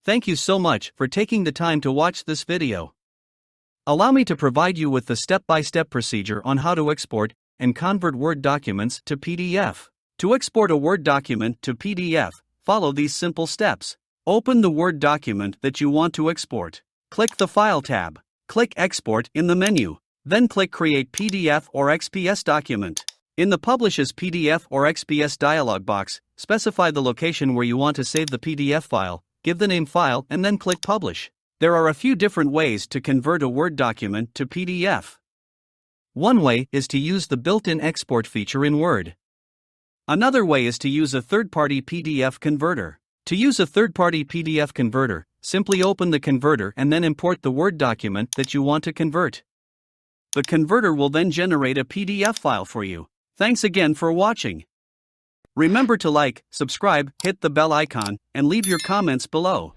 Thank you so much for taking the time to watch this video. Allow me to provide you with the step-by-step procedure on how to export and convert Word documents to PDF. To export a Word document to PDF, follow these simple steps. Open the Word document that you want to export. Click the File tab. Click Export in the menu. Then click Create PDF or XPS document. In the Publish as PDF or XPS dialog box, specify the location where you want to save the PDF file, give the name file, and then click Publish. There are a few different ways to convert a Word document to PDF. One way is to use the built-in export feature in Word. Another way is to use a third-party PDF converter. To use a third-party PDF converter, simply open the converter and then import the Word document that you want to convert. The converter will then generate a PDF file for you. Thanks again for watching. Remember to like, subscribe, hit the bell icon, and leave your comments below.